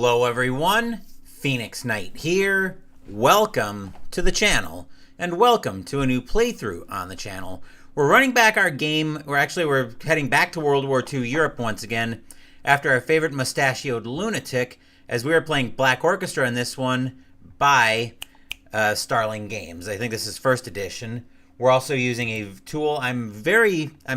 Hello everyone, Phoenix Knight here. Welcome to the channel, and welcome to a new playthrough on the channel. We're running back our game. We're heading back to World War II Europe once again after our favorite mustachioed lunatic, as we are playing Black Orchestra in this one by Starling Games. I think this is first edition. We're also using a tool I'm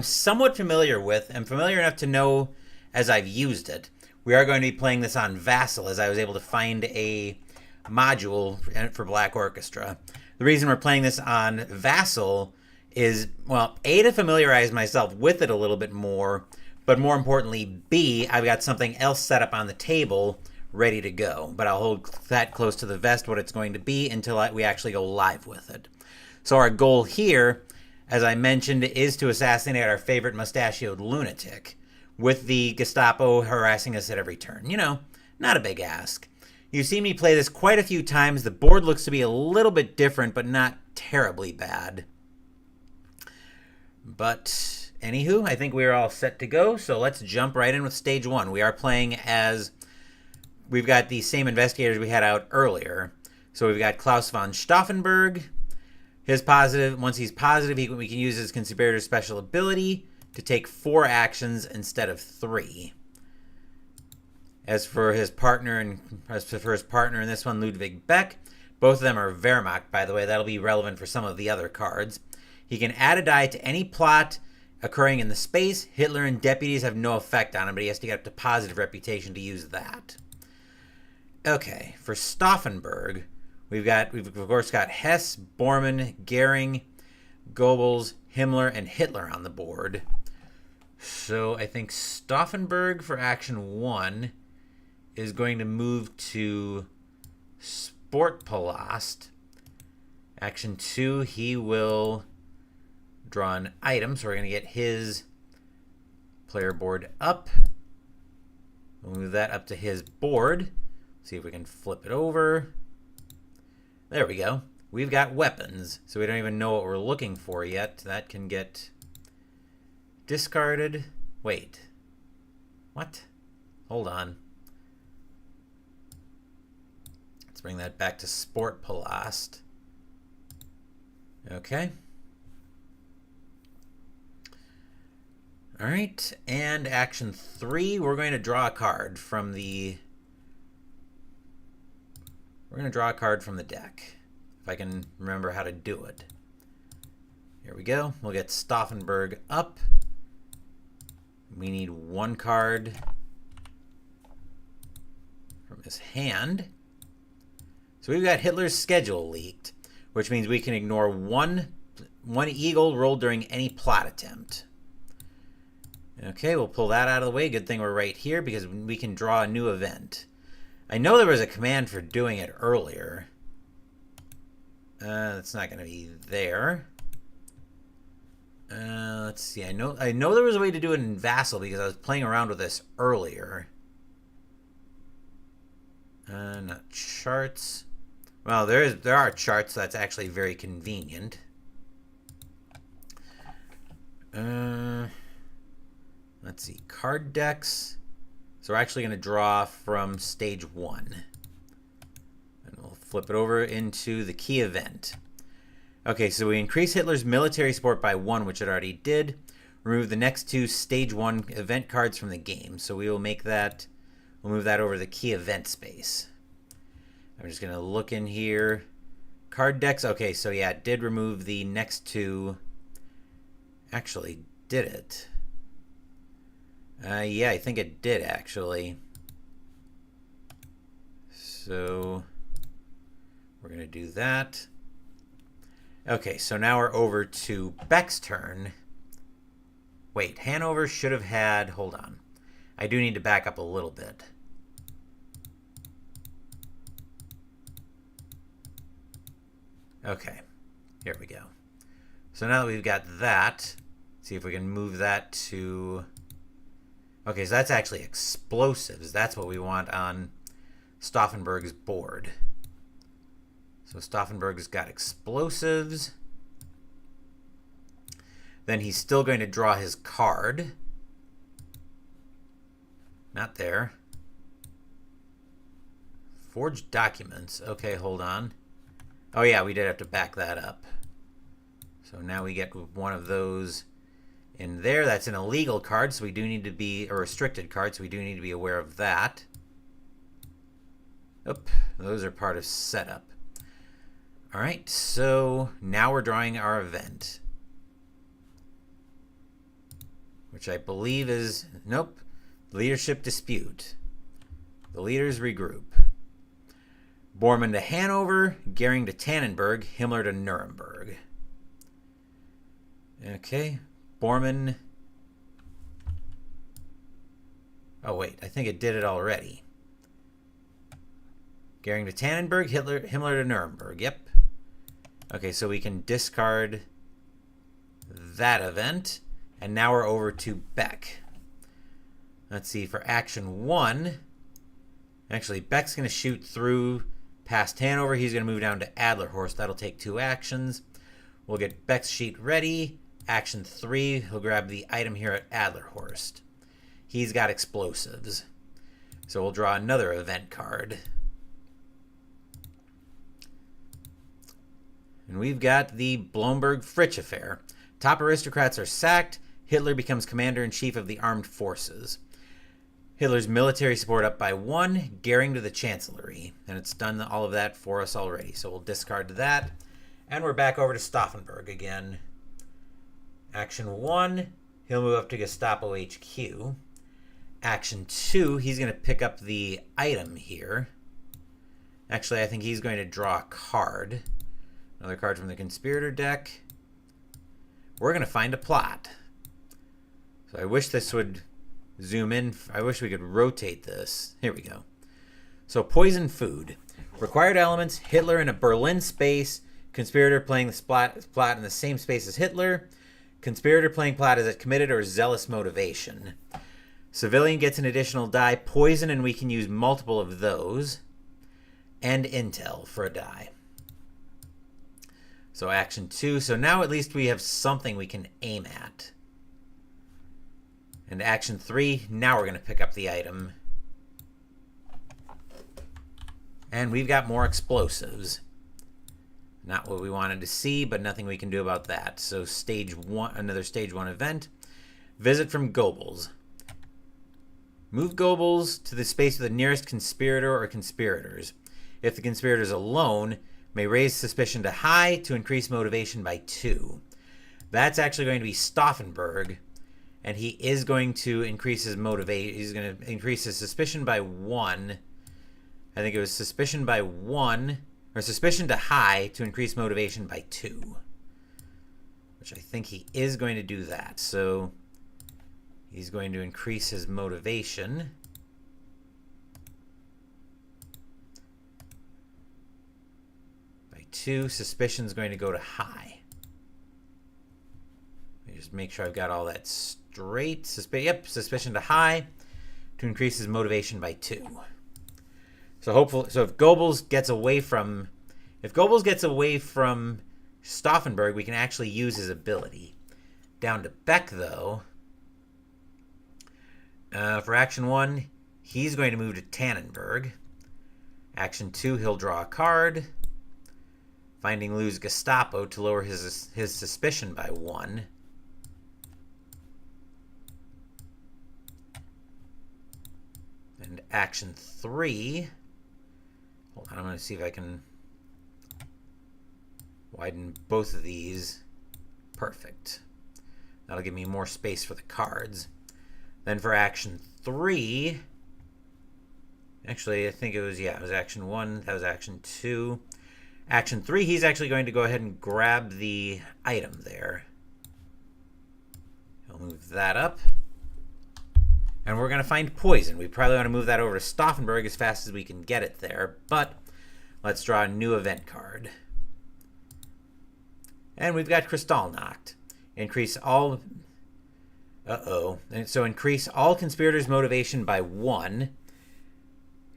somewhat familiar with. I'm familiar enough to know as I've used it. We are going to be playing this on Vassal, as I was able to find a module for Black Orchestra. The reason we're playing this on Vassal is, well, A, to familiarize myself with it a little bit more, but more importantly, B, I've got something else set up on the table ready to go. But I'll hold that close to the vest, what it's going to be, until we actually go live with it. So our goal here, as I mentioned, is to assassinate our favorite mustachioed lunatic, with the Gestapo harassing us at every turn. You know, not a big ask. You've seen me play this quite a few times. The board looks to be a little bit different, but not terribly bad. But anywho, I think we're all set to go, so let's jump right in with stage one. We are playing as, we've got the same investigators we had out earlier. So we've got Klaus von Stauffenberg. His positive, once he's positive, we can use his conspirator special ability to take 4 actions instead of 3. As for his partner in this one, Ludwig Beck, both of them are Wehrmacht, by the way. That'll be relevant for some of the other cards. He can add a die to any plot occurring in the space. Hitler and deputies have no effect on him, but he has to get up to positive reputation to use that. Okay, for Stauffenberg, we've of course got Hess, Bormann, Goering, Goebbels, Himmler, and Hitler on the board. So I think Stauffenberg for action 1 is going to move to Sportpalast. Action 2, he will draw an item, so we're going to get his player board up. We'll move that up to his board. See if we can flip it over. There we go. We've got weapons, so we don't even know what we're looking for yet. That can get discarded. Wait. What? Hold on. Let's bring that back to Sportpalast. Okay. All right, and action 3, we're going to draw a card from the... We're going to draw a card from the deck, if I can remember how to do it. Here we go. We'll get Stauffenberg up. We need 1 card from his hand. So we've got Hitler's schedule leaked, which means we can ignore one eagle rolled during any plot attempt. Okay, we'll pull that out of the way. Good thing we're right here, because we can draw a new event. I know there was a command for doing it earlier. It's not going to be there. Let's see. I know there was a way to do it in Vassal, because I was playing around with this earlier. Not charts. Well, there are charts, so that's actually very convenient. Let's see. Card decks. So we're actually going to draw from stage 1. And we'll flip it over into the key event. Okay, so we increase Hitler's military support by 1, which it already did. Remove the next 2 stage 1 event cards from the game. So we will make that, we'll move that over to the key event space. I'm just going to look in here. Card decks, okay, so yeah, it did remove the next 2. Actually, did it? Yeah, I think it did, actually. So we're going to do that. Okay, so now we're over to Beck's turn. Wait, Hanover should have had... Hold on. I do need to back up a little bit. Okay, here we go. So now that we've got that, see if we can move that to... Okay, so that's actually explosives. That's what we want on Stauffenberg's board. So Stauffenberg's got explosives. Then he's still going to draw his card. Not there. Forged documents. Okay, hold on. Oh yeah, we did have to back that up. So now we get one of those in there. That's an illegal card, so we do need to be a restricted card, so we do need to be aware of that. Oop, those are part of setup. All right, so now we're drawing our event, which I believe is, nope, leadership dispute. The leaders regroup. Bormann to Hanover, Goering to Tannenberg, Himmler to Nuremberg. Okay, Bormann. Oh wait, I think it did it already. Goering to Tannenberg, Himmler to Nuremberg. Yep. Okay, so we can discard that event. And now we're over to Beck. Let's see, for action 1. Actually, Beck's going to shoot through past Hanover. He's going to move down to Adlerhorst. That'll take 2 actions. We'll get Beck's sheet ready. Action 3, he'll grab the item here at Adlerhorst. He's got explosives. So we'll draw another event card. And we've got the Blomberg-Fritsch affair. Top aristocrats are sacked. Hitler becomes commander-in-chief of the armed forces. Hitler's military support up by 1. Goering to the chancellery. And it's done all of that for us already. So we'll discard that. And we're back over to Stauffenberg again. Action 1, he'll move up to Gestapo HQ. Action 2, he's going to pick up the item here. Actually, I think he's going to draw a card. Another card from the conspirator deck. We're going to find a plot. So I wish this would zoom in. I wish we could rotate this. Here we go. So poison food. Required elements, Hitler in a Berlin space. Conspirator playing the plot in the same space as Hitler. Conspirator playing plot is a committed or zealous motivation. Civilian gets an additional die. Poison, and we can use multiple of those. And intel for a die. So action 2. So now at least we have something we can aim at. And action 3. Now we're going to pick up the item. And we've got more explosives. Not what we wanted to see, but nothing we can do about that. So stage 1, another stage 1 event. Visit from Goebbels. Move Goebbels to the space of the nearest conspirator or conspirators. If the conspirator is alone, may raise suspicion to high to increase motivation by 2. That's actually going to be Stauffenberg, and he is going to increase his motivation. He's going to increase his suspicion by 1. I think it was suspicion by 1. Or suspicion to high to increase motivation by 2. Which I think he is going to do that. So he's going to increase his motivation. By 2. Suspicion's going to go to high. Let me just make sure I've got all that straight. Suspicion to high to increase his motivation by 2. So hopefully, if Goebbels gets away from Stauffenberg, we can actually use his ability. Down to Beck, though. For action 1, he's going to move to Tannenberg. Action 2, he'll draw a card. Finding lose Gestapo to lower his suspicion by 1. And action 3. Hold on, I'm going to see if I can widen both of these. Perfect. That'll give me more space for the cards. Then for action 3, actually I think it was action 1, that was action 2. Action 3, he's actually going to go ahead and grab the item there. He'll move that up. And we're going to find poison. We probably want to move that over to Stauffenberg as fast as we can get it there. But let's draw a new event card. And we've got Kristallnacht. Increase all... And so increase all conspirators' motivation by 1.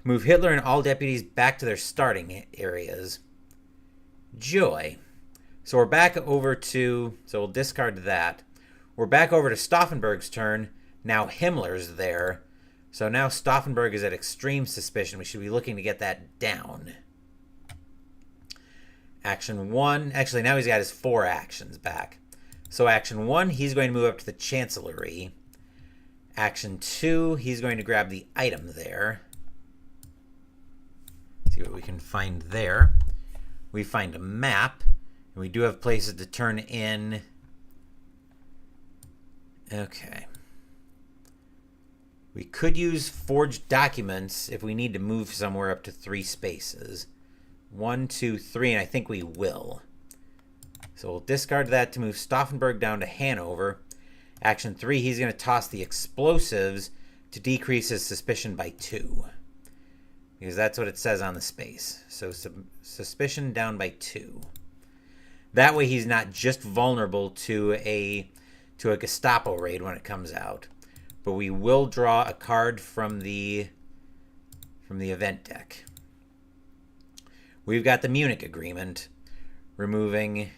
Move Hitler and all deputies back to their starting areas. Joy. So we're back over to... So we'll discard that. We're back over to Stauffenberg's turn. Now Himmler's there. So now Stauffenberg is at extreme suspicion. We should be looking to get that down. Action 1. Actually, now he's got his 4 actions back. So action 1, he's going to move up to the Chancellery. Action 2, he's going to grab the item there. See what we can find there. We find a map. And we do have places to turn in. Okay. We could use forged documents if we need to move somewhere up to 3 spaces. 1, 2, 3, and I think we will. So we'll discard that to move Stauffenberg down to Hanover. Action 3, he's going to toss the explosives to decrease his suspicion by 2. Because that's what it says on the space. So suspicion down by 2. That way he's not just vulnerable to a Gestapo raid when it comes out. But we will draw a card from the event deck. We've got the Munich Agreement, removing.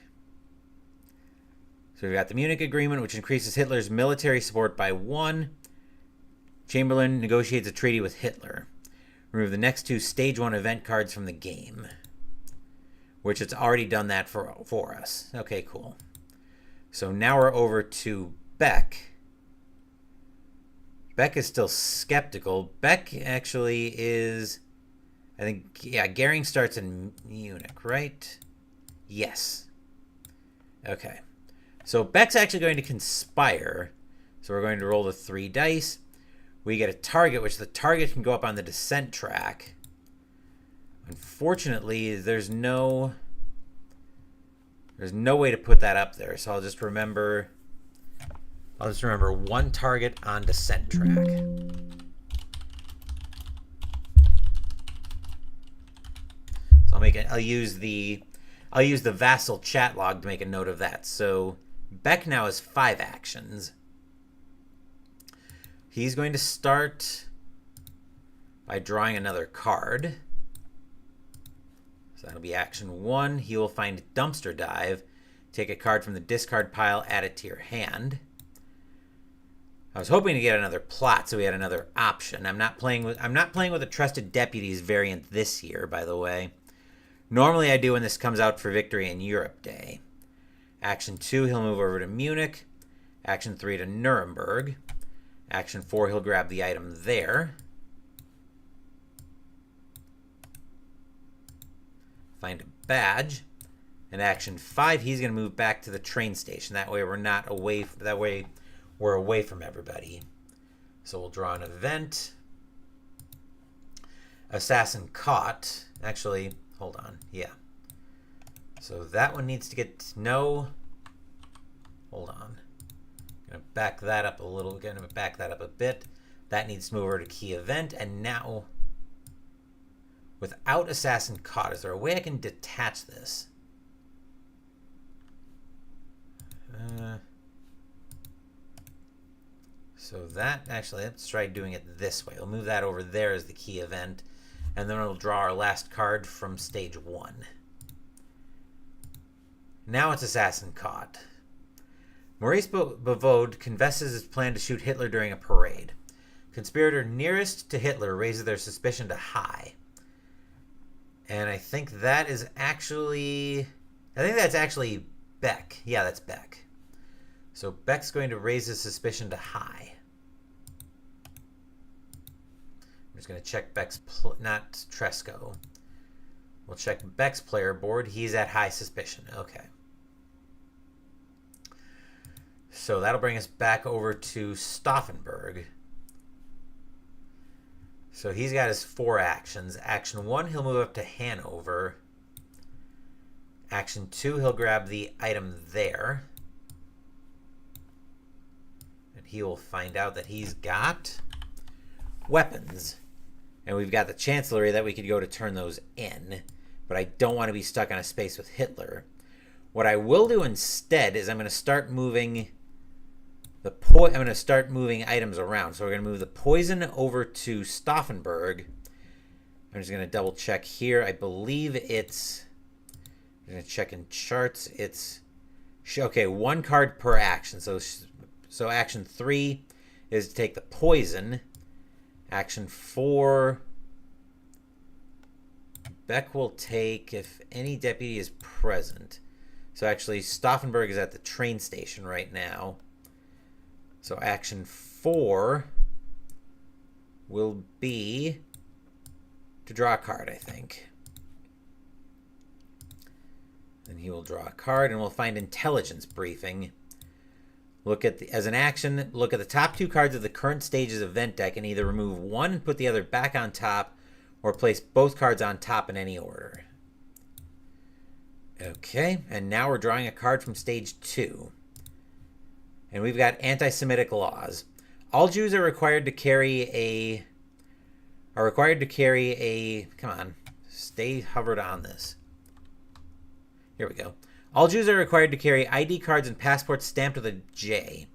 So we've got the Munich Agreement, which increases Hitler's military support by 1. Chamberlain negotiates a treaty with Hitler. Remove the next 2 Stage 1 event cards from the game, which it's already done that for us. Okay, cool. So now we're over to Beck. Beck is still skeptical. Beck actually is, I think, yeah, Goering starts in Munich, right? Yes. Okay. So Beck's actually going to conspire. So we're going to roll the 3 dice. We get a target, which the target can go up on the descent track. Unfortunately, there's no way to put that up there. So I'll just remember 1 target on descent track. So I'll use the vassal chat log to make a note of that. So Beck now has 5 actions. He's going to start by drawing another card. So that'll be action 1. He will find Dumpster Dive. Take a card from the discard pile, add it to your hand. I was hoping to get another plot, so we had another option. I'm not playing with a Trusted Deputies variant this year, by the way. Normally I do when this comes out for Victory in Europe Day. Action 2, he'll move over to Munich. Action 3 to Nuremberg. Action 4, he'll grab the item there. Find a badge. And action 5, he's going to move back to the train station. That way we're not away. That way we're away from everybody. So we'll draw an event. Assassin caught. Actually, hold on. Yeah. So that one needs to get no. Hold on. Gonna back that up a little. Gonna back that up a bit. That needs to move over to key event. And now, without assassin caught, is there a way I can detach this? So that, actually, let's try doing it this way. We'll move that over there as the key event, and then we'll draw our last card from stage 1. Now it's assassin caught. Maurice Bavaud confesses his plan to shoot Hitler during a parade. Conspirator nearest to Hitler raises their suspicion to high. And I think that is actually, that's actually Beck. Yeah, that's Beck. So Beck's going to raise his suspicion to high. I'm just going to check Beck's, not Tresco. We'll check Beck's player board. He's at high suspicion. Okay. So that'll bring us back over to Stauffenberg. So he's got his 4 actions. Action 1, he'll move up to Hanover. Action 2, he'll grab the item there. And he will find out that he's got weapons. And we've got the Chancellery that we could go to turn those in. But I don't want to be stuck on a space with Hitler. What I will do instead is I'm going to start moving items around. So we're going to move the poison over to Stauffenberg. I'm just going to double check here. I believe it's, I'm going to check in charts. It's, okay, 1 card per action. So action 3 is to take the poison. Action 4. Beck will take if any deputy is present. So actually, Stauffenberg is at the train station right now. So action 4 will be to draw a card, I think. And he will draw a card, and we'll find intelligence briefing. Look at as an action, look at the top 2 cards of the current stage's event deck and either remove one and put the other back on top, or place both cards on top in any order. Okay, and now we're drawing a card from stage 2. And we've got anti-Semitic laws. All Jews are required to carry a... Come on, stay hovered on this. Here we go. All Jews are required to carry ID cards and passports stamped with a J.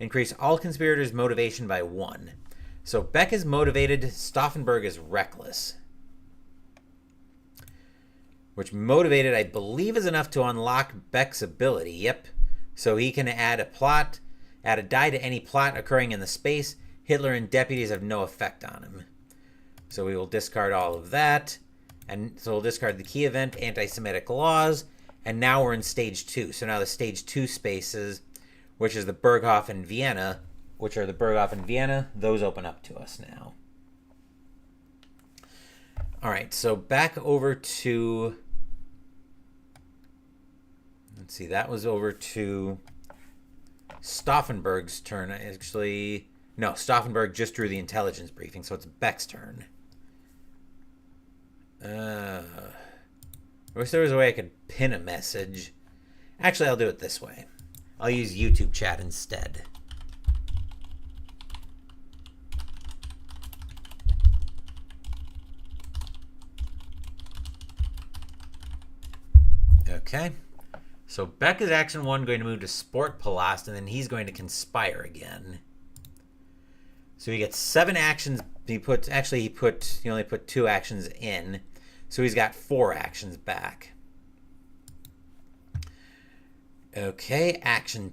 Increase all conspirators' motivation by 1. So Beck is motivated, Stauffenberg is reckless. Which motivated, I believe, is enough to unlock Beck's ability. Yep. So he can add a die to any plot occurring in the space. Hitler and deputies have no effect on him. So we will discard all of that. And so we'll discard the key event, anti-Semitic laws. And now we're in stage 2. So now the stage 2 spaces, which is the Berghof and Vienna, those open up to us now. All right, so back over to, let's see, that was over to Stauffenberg's turn. Actually, no, Stauffenberg just drew the intelligence briefing, so it's Beck's turn. I wish there was a way I could pin a message. Actually, I'll do it this way. I'll use YouTube chat instead. Okay. So Beck is action 1 going to move to Sport Palast, and then he's going to conspire again. So he gets 7 actions. He only put 2 actions in. So he's got 4 actions back. Okay, action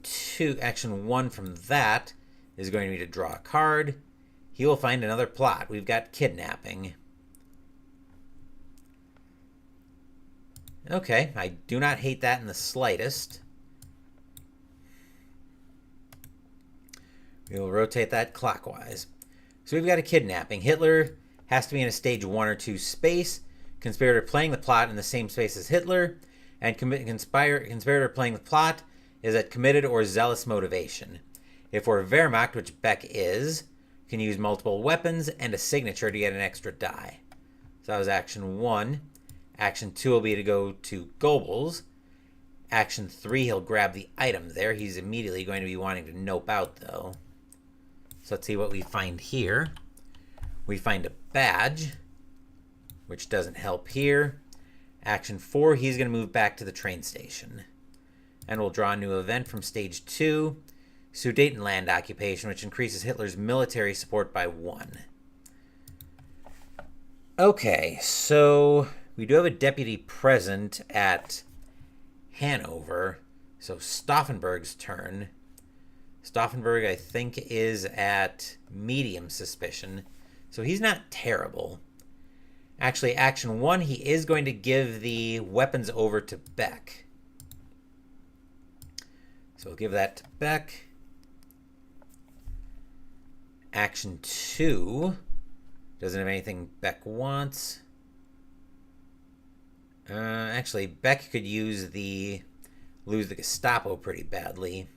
1 from that is going to be to draw a card. He will find another plot. We've got kidnapping. Okay, I do not hate that in the slightest. We will rotate that clockwise. So we've got a kidnapping. Hitler has to be in a stage 1 or 2 space. Conspirator playing the plot in the same space as Hitler. And conspirator playing the plot is at committed or zealous motivation. If we're Wehrmacht, which Beck is, can use multiple weapons and a signature to get an extra die. So that was action 1. Action 2 will be to go to Goebbels. Action 3, he'll grab the item there. He's immediately going to be wanting to nope out, though. So let's see what we find here. We find a badge, which doesn't help here. Action 4, he's going to move back to the train station. And we'll draw a new event from stage 2. Sudetenland occupation, which increases Hitler's military support by 1. Okay, so we do have a deputy present at Hanover. So Stauffenberg's turn. Stauffenberg, I think, is at medium suspicion. So he's not terrible. Actually, action 1, he is going to give the weapons over to Beck. So we'll give that to Beck. Action 2 doesn't have anything Beck wants. Actually, Beck could lose the Gestapo pretty badly.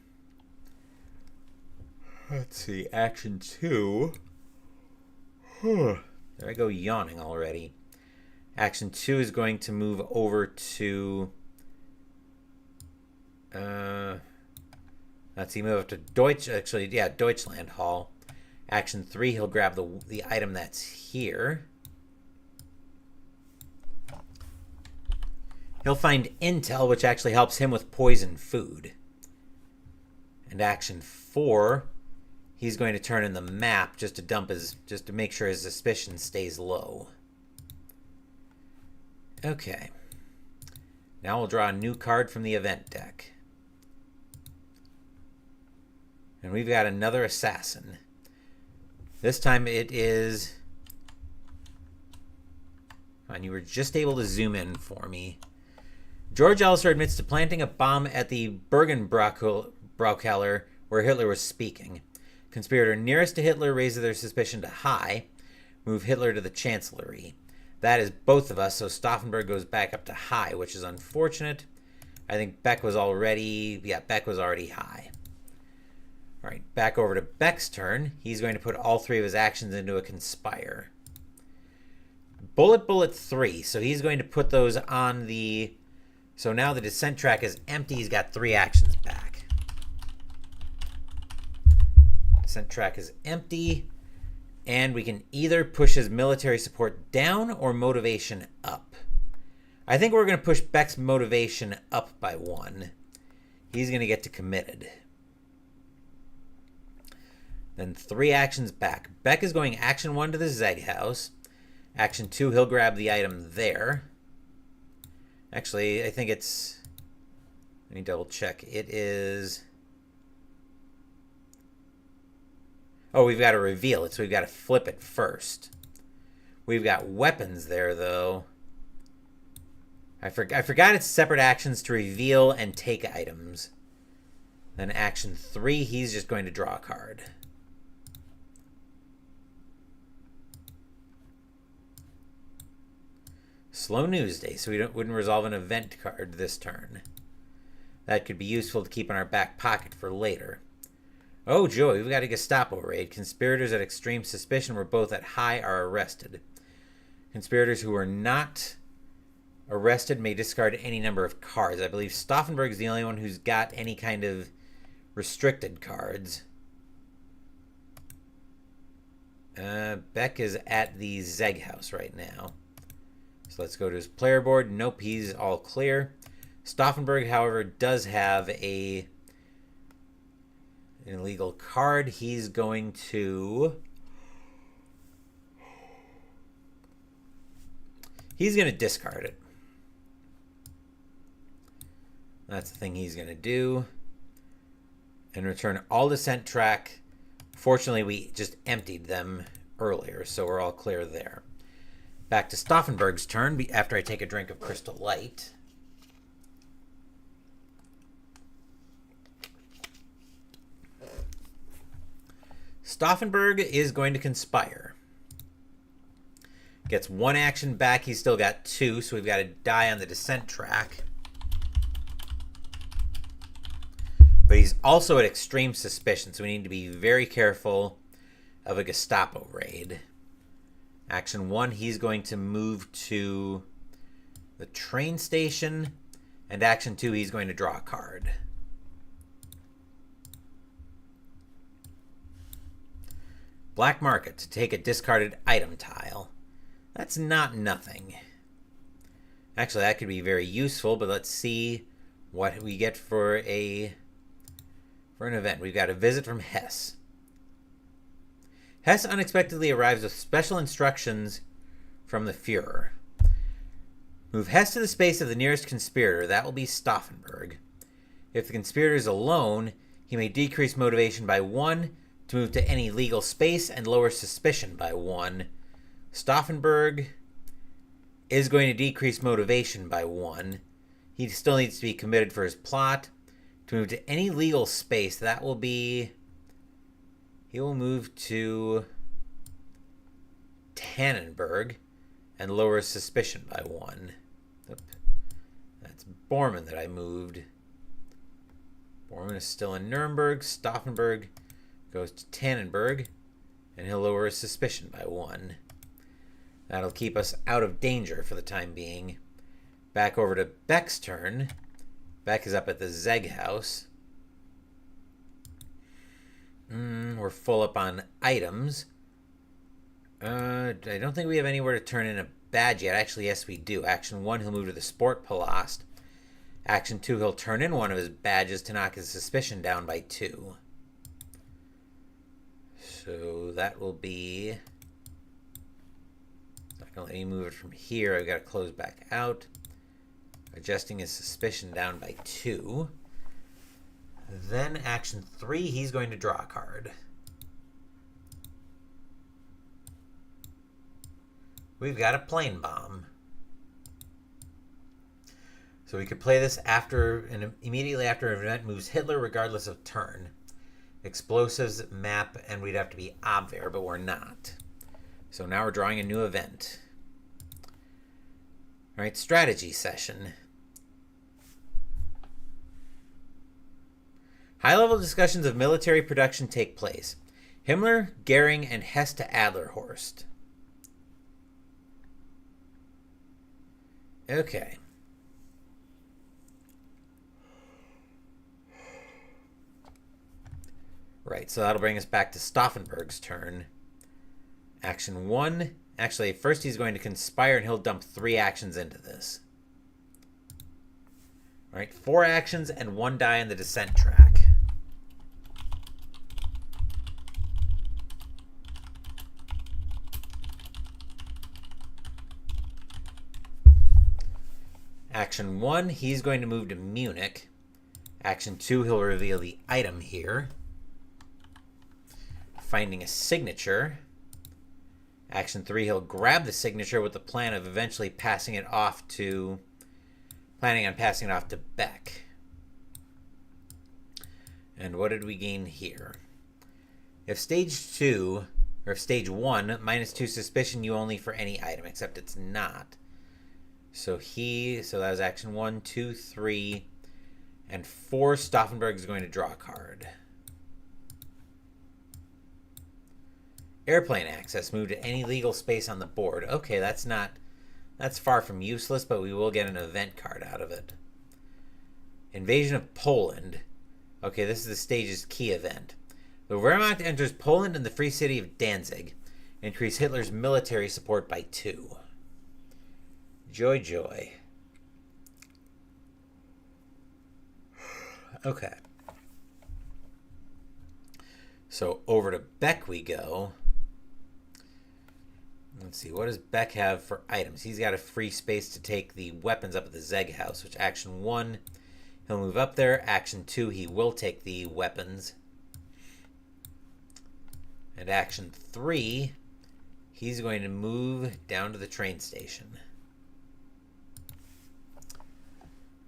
Let's see, action 2. There I go yawning already. Action 2 is going to move over to... let's see, move up to Deutschland Hall. Action 3, he'll grab the item that's here. He'll find intel, which actually helps him with poison food. And action 4, he's going to turn in the map just to make sure his suspicion stays low. Okay. Now we'll draw a new card from the event deck. And we've got another assassin. This time it is... And you were just able to zoom in for me. George Elser admits to planting a bomb at the Bergen-Braukeller where Hitler was speaking. Conspirator nearest to Hitler raises their suspicion to high. Move Hitler to the Chancellery. That is both of us, so Stauffenberg goes back up to high, which is unfortunate. I think Beck was already... Yeah, Beck was already high. All right, back over to Beck's turn. He's going to put all three of his actions into a conspire. Bullet 3. So he's going to put those on the... So now the descent track is empty. He's got 3 actions back. Descent track is empty. And we can either push his military support down or motivation up. I think we're going to push Beck's motivation up by 1. He's going to get to committed. Then 3 actions back. Beck is going action 1 to the Zeg House. Action 2, he'll grab the item there. Actually, I think it's... Let me double check. It is... Oh, we've got to reveal it, so we've got to flip it first. We've got weapons there, though. I forgot it's separate actions to reveal and take items. Then action 3, he's just going to draw a card. Slow news day, so we wouldn't resolve an event card this turn. That could be useful to keep in our back pocket for later. Oh, joy, we've got a Gestapo raid. Conspirators at extreme suspicion were both at high are arrested. Conspirators who were not arrested may discard any number of cards. I believe Stauffenberg's the only one who's got any kind of restricted cards. Beck is at the Zeg House right now. So let's go to his player board. Nope, he's all clear. Stauffenberg, however, does have an illegal card. He's going to... He's going to discard it. That's the thing he's going to do. And return all descent track. Fortunately, we just emptied them earlier, so we're all clear there. Back to Stauffenberg's turn after I take a drink of Crystal Light. Stauffenberg is going to conspire. Gets 1 action back. He's still got 2, so we've got to die on the descent track. But he's also at extreme suspicion, so we need to be very careful of a Gestapo raid. Action 1, he's going to move to the train station. And action 2, he's going to draw a card. Black market to take a discarded item tile. That's not nothing. Actually, that could be very useful, but let's see what we get for an event. We've got a visit from Hess. Hess unexpectedly arrives with special instructions from the Führer. Move Hess to the space of the nearest conspirator. That will be Stauffenberg. If the conspirator is alone, he may decrease motivation by 1 to move to any legal space and lower suspicion by 1. Stauffenberg is going to decrease motivation by 1. He still needs to be committed for his plot. To move to any legal space, that will be... He will move to Tannenberg and lower his suspicion by 1. Oop. That's Bormann that I moved. Bormann is still in Nuremberg. Stauffenberg goes to Tannenberg, and he'll lower his suspicion by 1. That'll keep us out of danger for the time being. Back over to Beck's turn. Beck is up at the Zeg House. We're full up on items. I don't think we have anywhere to turn in a badge yet. Actually, yes, we do. Action 1, he'll move to the Sport Palast. Action 2, he'll turn in one of his badges to knock his suspicion down by 2. So that will be... Not going to let me move it from here. I've got to close back out. Adjusting his suspicion down by 2. Then action 3, he's going to draw a card. We've got a plane bomb. So we could play this after and immediately after an event moves Hitler regardless of turn. Explosives, map, and we'd have to be obver, but we're not. So now we're drawing a new event. All right, strategy session. High-level discussions of military production take place. Himmler, Goering, and Hess to Adlerhorst. Okay. Right, so that'll bring us back to Stauffenberg's turn. Action 1. Actually, first he's going to conspire, and he'll dump 3 actions into this. All right, 4 actions and 1 die in the descent track. Action 1, he's going to move to Munich. Action 2, he'll reveal the item here. Finding a signature. Action 3, he'll grab the signature with the plan of eventually passing it off to... planning on passing it off to Beck. And what did we gain here? If stage 2, or if stage 1, -2 suspicion you only for any item, except it's not. So that was action 1, 2, 3, and 4. Stauffenberg is going to draw a card. Airplane access. Move to any legal space on the board. Okay, that's far from useless, but we will get an event card out of it. Invasion of Poland. Okay, this is the stage's key event. The Wehrmacht enters Poland and the free city of Danzig. Increase Hitler's military support by 2. Joy, joy. Okay. So over to Beck we go. Let's see, what does Beck have for items? He's got a free space to take the weapons up at the Zeg house, which action 1, he'll move up there. Action 2, he will take the weapons. And action 3, he's going to move down to the train station.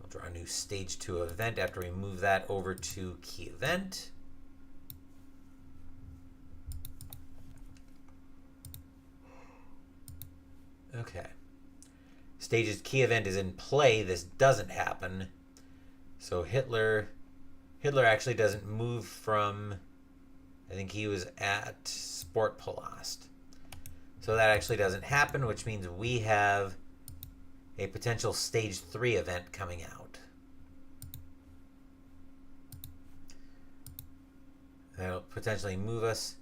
I'll draw a new stage 2 event after we move that over to key event. Okay. Stage's key event is in play. This doesn't happen. So Hitler actually doesn't move from, I think he was at Sportpalast. So that actually doesn't happen, which means we have a potential stage 3 event coming out. That'll potentially move us.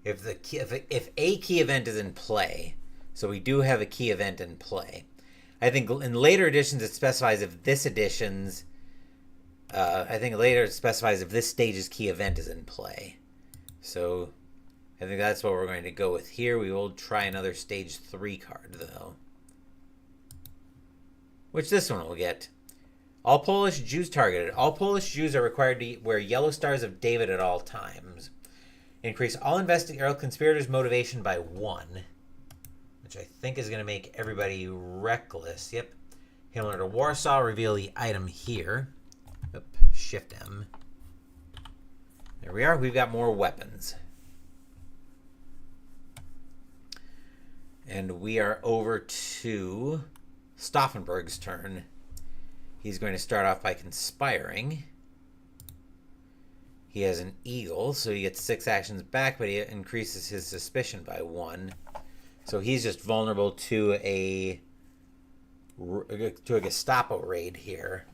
If a key event is in play, so we do have a key event in play. I think in later editions it specifies if this edition's... I think later it specifies if this stage's key event is in play. So I think that's what we're going to go with here. We will try another stage 3 card, though. Which this one will get. All Polish Jews targeted. All Polish Jews are required to wear yellow stars of David at all times. Increase all conspirators' motivation by 1. Which I think is going to make everybody reckless. Yep. Himmler to Warsaw. Reveal the item here. Oop, Shift M. There we are. We've got more weapons. And we are over to Stauffenberg's turn. He's going to start off by conspiring. He has an eagle, so he gets 6 actions back, but he increases his suspicion by 1. So he's just vulnerable to a Gestapo raid here.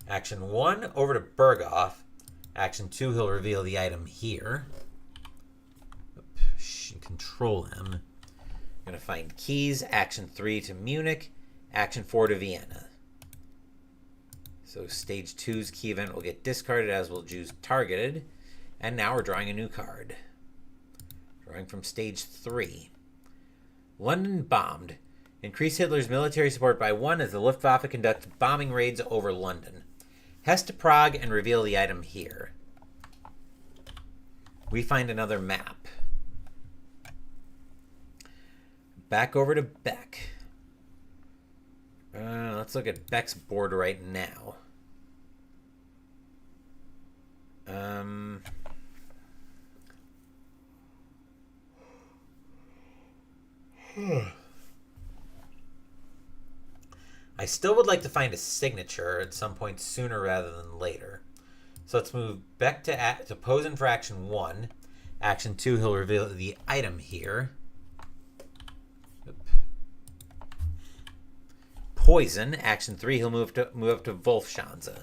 Action 1, over to Berghoff. Action 2, he'll reveal the item here. Control him. Going to find keys. Action 3 to Munich. Action 4 to Vienna. So stage 2's key event will get discarded, as will Jews targeted. And now we're drawing a new card. Drawing from stage 3. London bombed. Increase Hitler's military support by 1 as the Luftwaffe conducts bombing raids over London. Hess to Prague and reveal the item here. We find another map. Back over to Beck. Let's look at Beck's board right now. I still would like to find a signature at some point sooner rather than later. So let's move Beck to posing for action 1. Action 2, he'll reveal the item here. Poison. Action 3, he'll move up to Wolfschanze.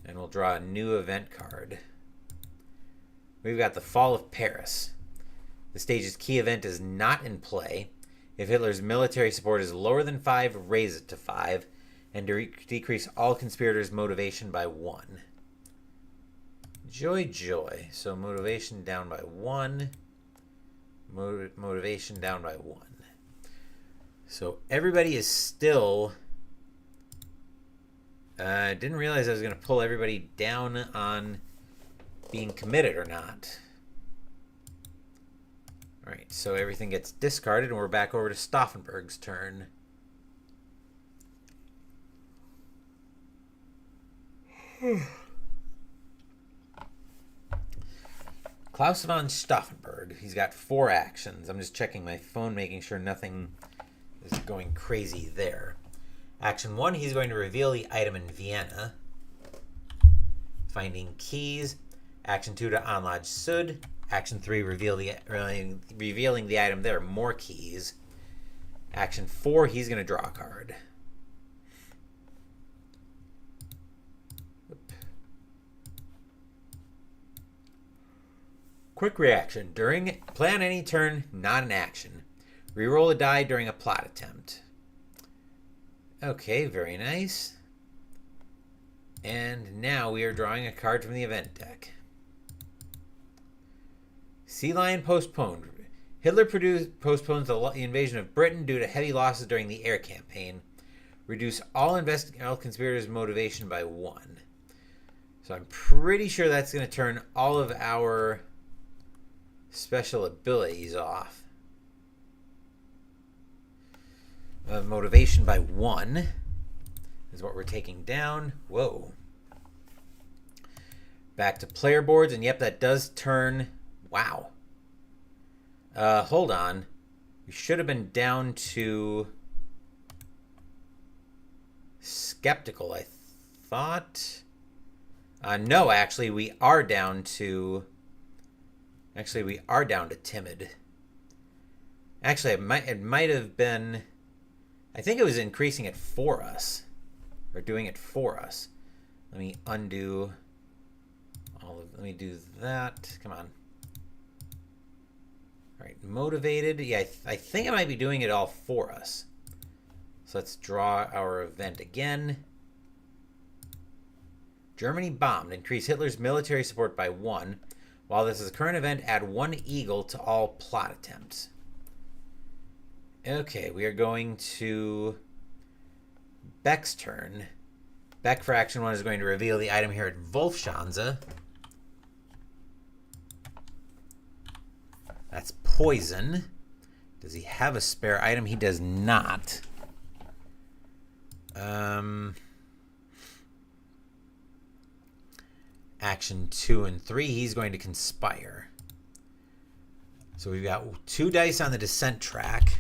And we'll draw a new event card. We've got the Fall of Paris. The stage's key event is not in play. If Hitler's military support is lower than 5, raise it to 5, and decrease all conspirators' motivation by 1. Joy, joy. So motivation down by 1. Motivation down by 1. So everybody is still... didn't realize I was going to pull everybody down on being committed or not. Alright, so everything gets discarded, and we're back over to Stauffenberg's turn. Klaus von Stauffenberg. He's got 4 actions. I'm just checking my phone, making sure nothing is going crazy there. Action 1, he's going to reveal the item in Vienna. Finding keys. Action 2 to Anlage Sud. Action 3, revealing the item there. More keys. Action 4, he's going to draw a card. Quick reaction. Play on any turn, not an action. Reroll a die during a plot attempt. Okay, very nice. And now we are drawing a card from the event deck. Sea Lion postponed. Hitler postpones the invasion of Britain due to heavy losses during the air campaign. Reduce all conspirators' motivation by 1. So I'm pretty sure that's going to turn all of our special abilities off. Motivation by 1 is what we're taking down. Whoa. Back to player boards, and yep, that does turn... Wow. Hold on. We should have been down to skeptical, I thought. No, actually, we are down to... Actually, we are down to timid. Actually, it might have been... I think it was increasing it for us. Or doing it for us. Let me undo all of... Let me do that. Come on. All right, motivated. Yeah, I think I might be doing it all for us. So let's draw our event again. Germany bombed. Increase Hitler's military support by 1. While this is a current event, add 1 eagle to all plot attempts. Okay, we are going to Beck's turn. Beck for action 1 is going to reveal the item here at Wolfschanze. That's poison. Does he have a spare item? He does not. Action 2 and 3, he's going to conspire. So we've got 2 dice on the descent track.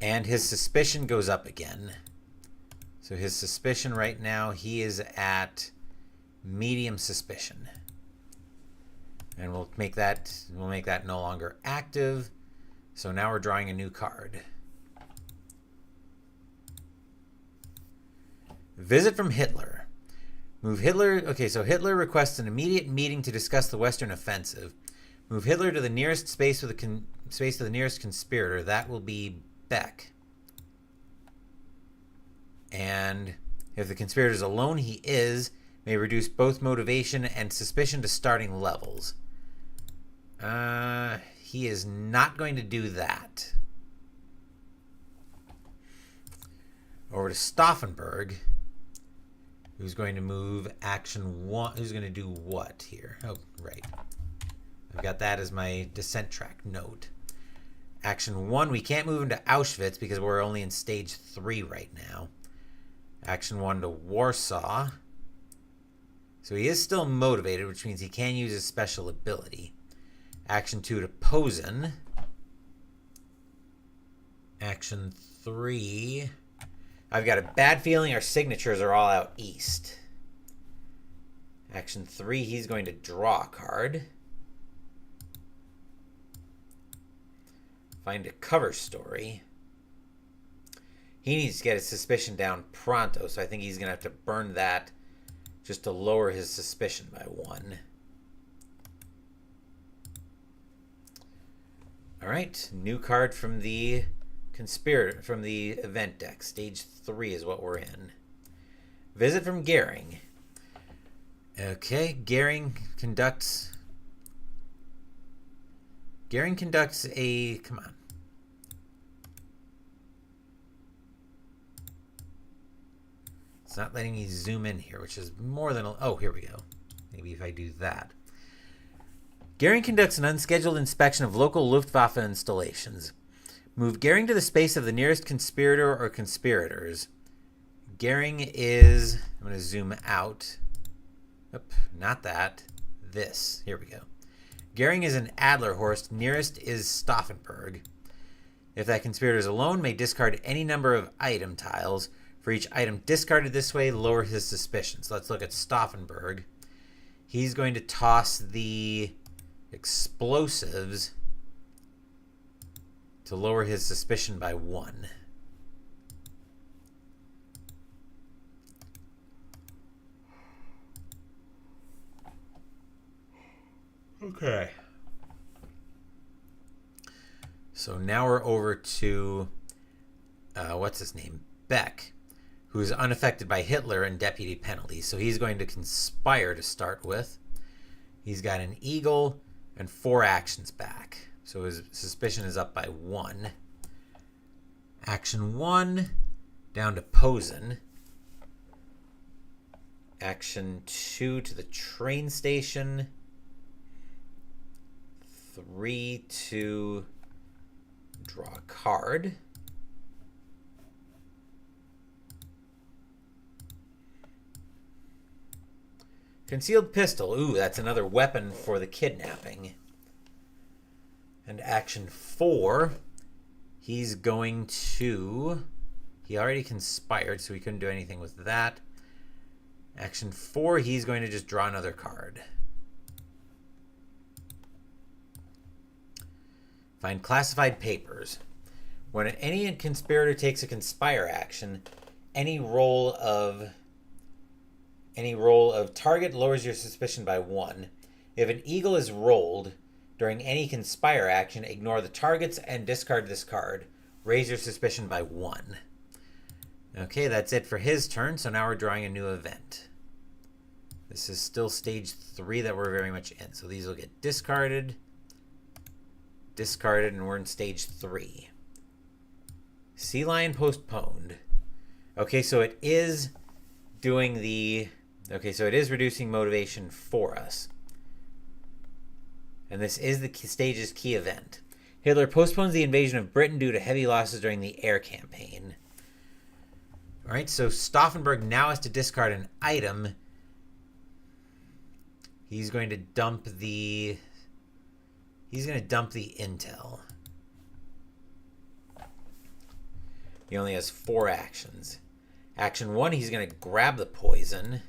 And his suspicion goes up again. So his suspicion right now, he is at medium suspicion. And we'll make that no longer active. So now we're drawing a new card. Visit from Hitler. Move Hitler. Okay, so Hitler requests an immediate meeting to discuss the Western offensive. Move Hitler to the nearest space with space to the nearest conspirator. That will be Beck. And if the conspirator is alone, he may reduce both motivation and suspicion to starting levels. He is not going to do that. Over to Stauffenberg. Who's going to move action 1? Who's going to do what here? Oh, right. I've got that as my descent track note. Action 1, we can't move into Auschwitz because we're only in stage 3 right now. Action 1 to Warsaw. So he is still motivated, which means he can use his special ability. Action 2 to Posen. Action 3. I've got a bad feeling our signatures are all out east. Action 3, he's going to draw a card. Find a cover story. He needs to get his suspicion down pronto, so I think he's going to have to burn that just to lower his suspicion by 1. All right, new card from the event deck. Stage 3 is what we're in. Visit from Gehring. Okay, Gehring conducts a, come on. It's not letting me zoom in here, which is more than, oh, here we go. Maybe if I do that. Gehring conducts an unscheduled inspection of local Luftwaffe installations. Move Gehring to the space of the nearest conspirator or conspirators. Gehring is, I'm going to zoom out. Oop, not that. This. Here we go. Gehring is an Adlerhorst. Nearest is Stauffenberg. If that conspirator is alone, may discard any number of item tiles. For each item discarded this way, lower his suspicions. Let's look at Stauffenberg. He's going to toss the explosives to lower his suspicion by 1. Okay. So now we're over to, what's his name? Beck, who's unaffected by Hitler and deputy penalties. So he's going to conspire to start with. He's got an eagle and 4 actions back. So his suspicion is up by 1. Action 1, down to Posen. Action 2 to the train station. 3 to draw a card. Concealed pistol. Ooh, that's another weapon for the kidnapping. And action 4, he's going to... He already conspired, so he couldn't do anything with that. Action 4, he's going to just draw another card. Find classified papers. When any conspirator takes a conspire action, any roll of target lowers your suspicion by 1. If an eagle is rolled during any conspire action, ignore the targets and discard this card. Raise your suspicion by 1. Okay, that's it for his turn, so now we're drawing a new event. This is still stage 3 that we're very much in, so these will get discarded, and we're in stage 3. Sea Lion postponed. Okay, so it is doing the... Okay, so it is reducing motivation for us. And this is the stage's key event. Hitler postpones the invasion of Britain due to heavy losses during the air campaign. All right, so Stauffenberg now has to discard an item. He's going to dump the... intel. He only has 4 actions. Action 1, he's going to grab the poison.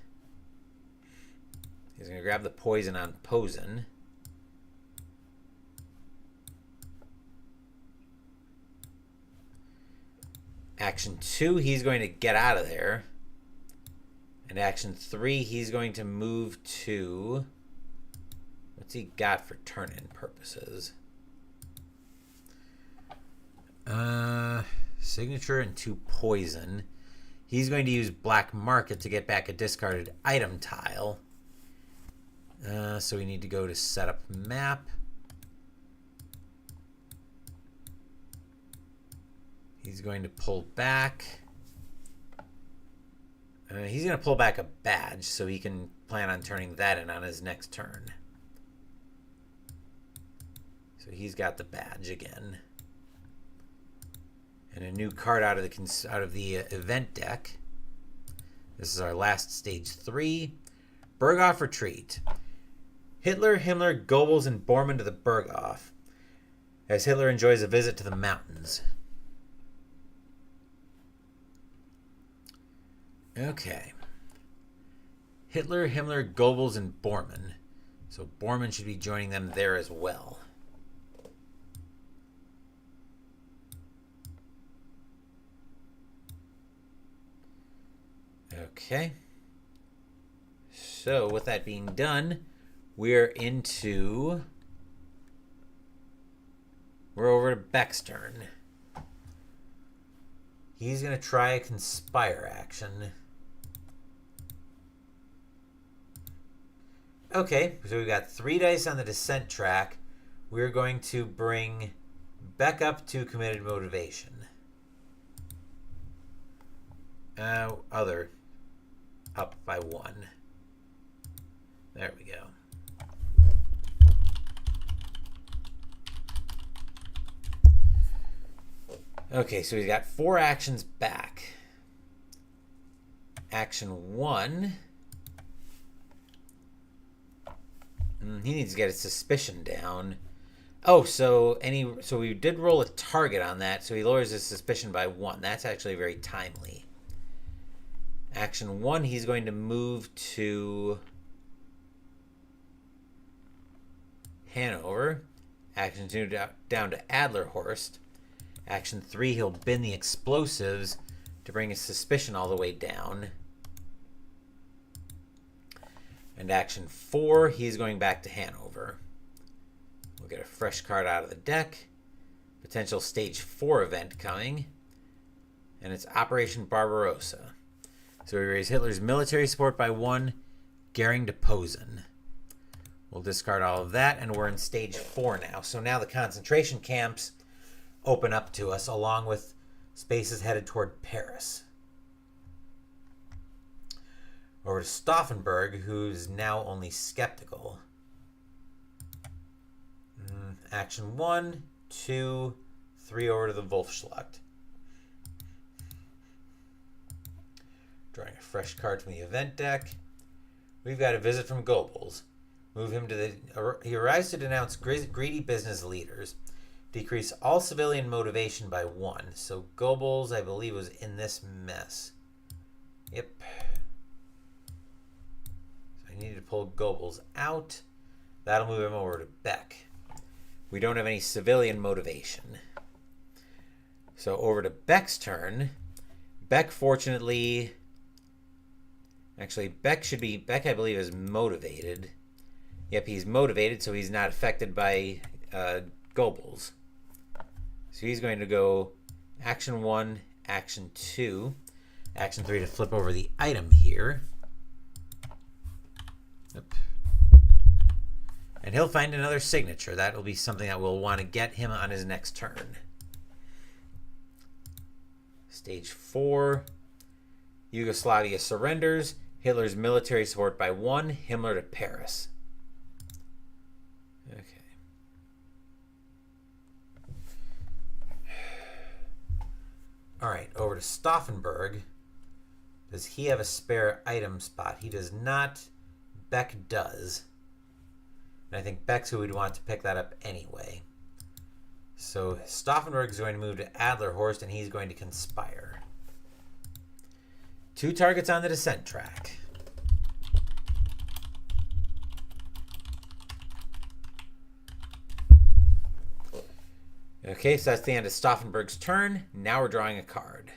He's going to grab the poison on Posen. Action 2, he's going to get out of there. And action 3, he's going to move to... What's he got for turn-in purposes? Signature and 2 poison. He's going to use Black Market to get back a discarded item tile. So we need to go to Setup Map. He's going to pull back. He's going to pull back a badge so he can plan on turning that in on his next turn. So he's got the badge again. And a new card out of the event deck. This is our last stage 3. Berghoff Retreat. Hitler, Himmler, Goebbels, and Bormann to the Berghoff, as Hitler enjoys a visit to the mountains. Okay. Hitler, Himmler, Goebbels, and Bormann. So Bormann should be joining them there as well. Okay. So with that being done, we're over to Beck's turn. He's going to try a conspire action. Okay, so we've got 3 dice on the descent track. We're going to bring Beck up to committed motivation. Other up by 1. There we go. Okay, so he's got 4 actions back. Action 1. He needs to get his suspicion down. Oh, so we did roll a target on that, so he lowers his suspicion by 1. That's actually very timely. Action 1, he's going to move to Hanover. Action 2, down to Adlerhorst. Action 3, he'll bin the explosives to bring his suspicion all the way down. And action 4, he's going back to Hanover. We'll get a fresh card out of the deck. Potential stage 4 event coming. And it's Operation Barbarossa. So we raise Hitler's military support by 1, Goering to Posen. We'll discard all of that, and we're in stage 4 now. So now the concentration camps open up to us, along with spaces headed toward Paris. Over to Stauffenberg, who's now only skeptical. Action 1, 2, 3 over to the Wolfschlacht. Drawing a fresh card from the event deck. We've got a visit from Goebbels. Move him to the... He arrives to denounce greedy business leaders. Decrease all civilian motivation by 1. So Goebbels, I believe, was in this mess. Yep. So I needed to pull Goebbels out. That'll move him over to Beck. We don't have any civilian motivation. So over to Beck's turn. Beck, fortunately... Actually, Beck, I believe, is motivated. Yep, he's motivated, so he's not affected by Goebbels. So he's going to go action 1, action 2, action 3 to flip over the item here. Yep. And he'll find another signature. That will be something that we'll want to get him on his next turn. Stage 4. Yugoslavia surrenders. Hitler's military support by 1. Himmler to Paris. Okay. All right, over to Stauffenberg. Does he have a spare item spot? He does not. Beck does. And I think Beck's who we'd want to pick that up anyway. So Stauffenberg is going to move to Adlerhorst, and he's going to conspire. 2 targets on the descent track. Okay, so that's the end of Stauffenberg's turn. Now we're drawing a card.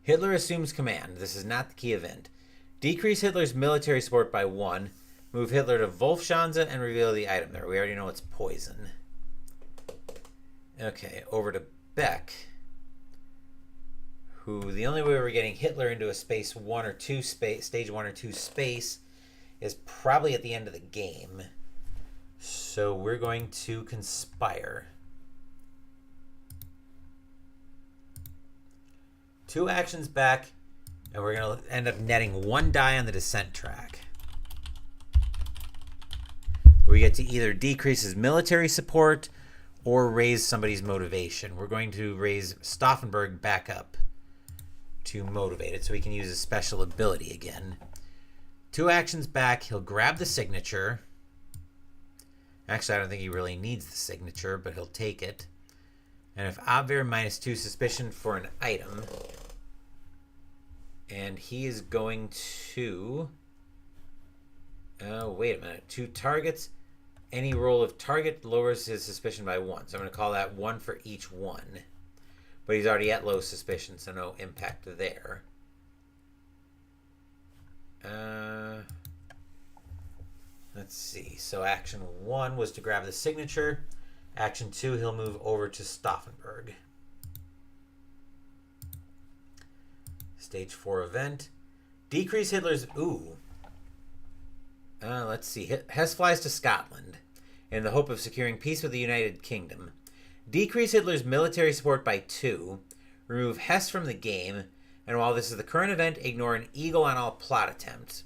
Hitler assumes command. This is not the key event. Decrease Hitler's military support by 1. Move Hitler to Wolfschanze and reveal the item there. We already know it's poison. Okay, over to Beck, who the only way we're getting Hitler into a stage 1 or 2 space is probably at the end of the game. So we're going to conspire. 2 actions back, and we're going to end up netting 1 die on the descent track. We get to either decrease his military support or raise somebody's motivation. We're going to raise Stauffenberg back up to motivate it so he can use his special ability again. 2 actions back, he'll grab the signature. Actually, I don't think he really needs the signature, but he'll take it. And if Abwehr -2 suspicion for an item, and he is going to... wait a minute. 2 targets. Any roll of target lowers his suspicion by 1. So I'm going to call that 1 for each one. But he's already at low suspicion, so no impact there. Let's see. So action 1 was to grab the signature. Action 2, he'll move over to Stauffenberg. Stage 4 event. Decrease Hitler's... let's see. Hess flies to Scotland in the hope of securing peace with the United Kingdom. Decrease Hitler's military support by 2. Remove Hess from the game. And while this is the current event, ignore an eagle on all plot attempts.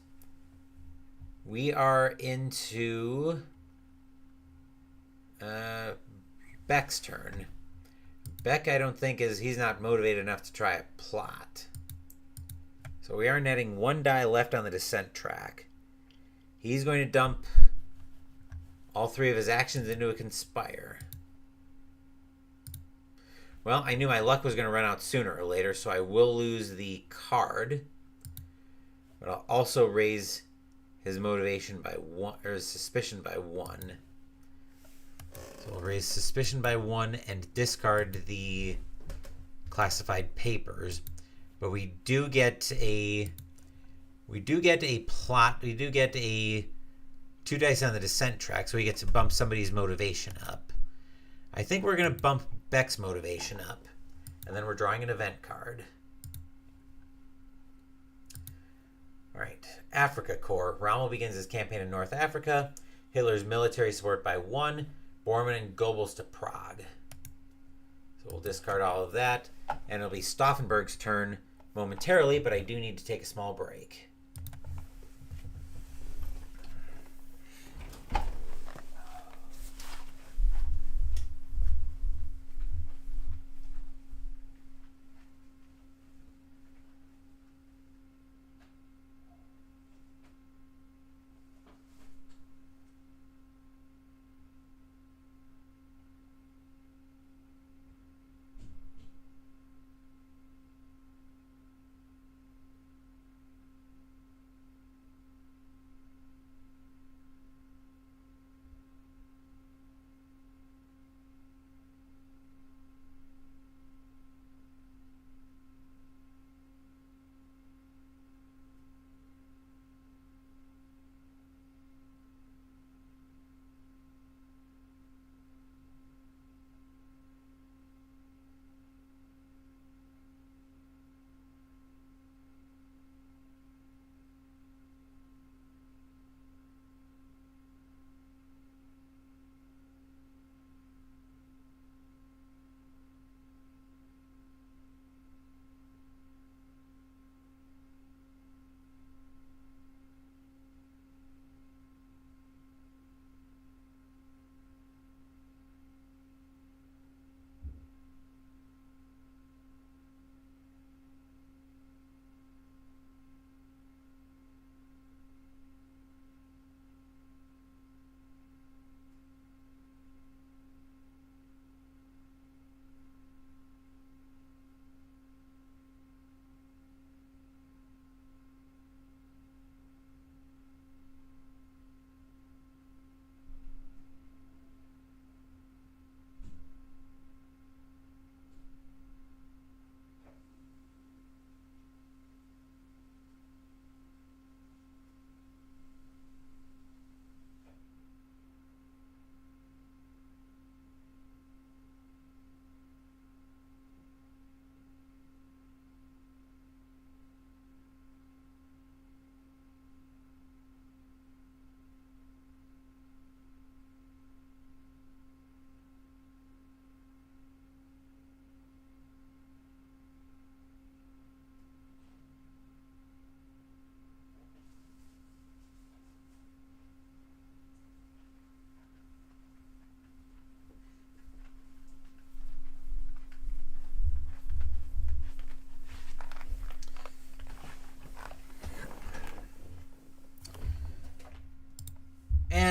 We are into Beck's turn. Beck, I don't think he's not motivated enough to try a plot. So we are netting 1 die left on the descent track. He's going to dump all 3 of his actions into a conspire. Well, I knew my luck was going to run out sooner or later, so I will lose the card. But I'll also raise his motivation by 1, or his suspicion by 1. So we'll raise suspicion by 1 and discard the classified papers. But we do get a plot. We do get a 2 dice on the descent track, so we get to bump somebody's motivation up. I think we're going to bump Beck's motivation up. And then we're drawing an event card. All right. Africa Corps. Rommel begins his campaign in North Africa. Hitler's military support by 1. Bormann and Goebbels to Prague. So we'll discard all of that. And it'll be Stauffenberg's turn momentarily, but I do need to take a small break.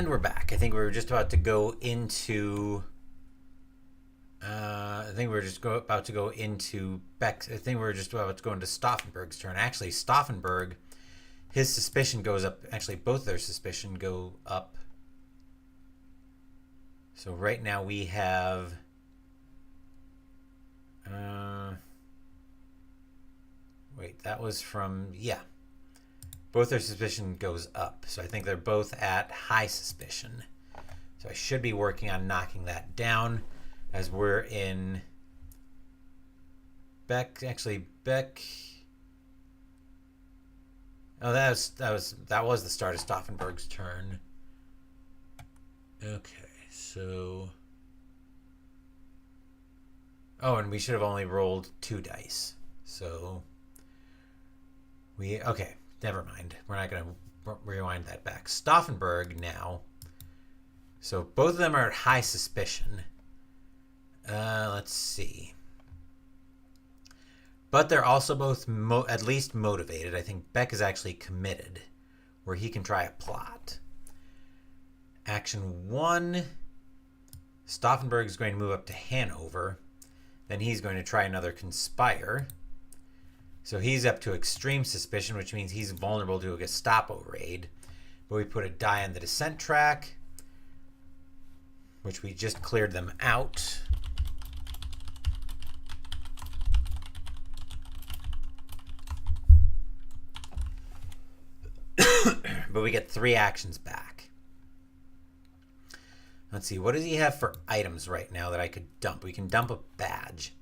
And we're back. I think we were just about to go into... I think we were just about to go into Beck's... I think we were just about to go into Stauffenberg's turn. Actually, Stauffenberg, his suspicion goes up. Actually, both their suspicion go up. So right now we have... wait, that was from... Yeah. Both their suspicion goes up. So I think they're both at high suspicion. So I should be working on knocking that down as we're in Beck. Actually, Beck... Oh, that was the start of Stauffenberg's turn. Okay, so... Oh, and we should have only rolled 2 dice. So... Okay, never mind. We're not going to rewind that back. Stauffenberg now. So both of them are at high suspicion. Let's see. But they're also both at least motivated. I think Beck is actually committed, where he can try a plot. Action 1. Stauffenberg is going to move up to Hanover. Then he's going to try another conspire. So he's up to extreme suspicion, which means he's vulnerable to a Gestapo raid. But we put a die on the descent track, which we just cleared them out. But we get 3 actions back. Let's see, what does he have for items right now that I could dump? We can dump a badge.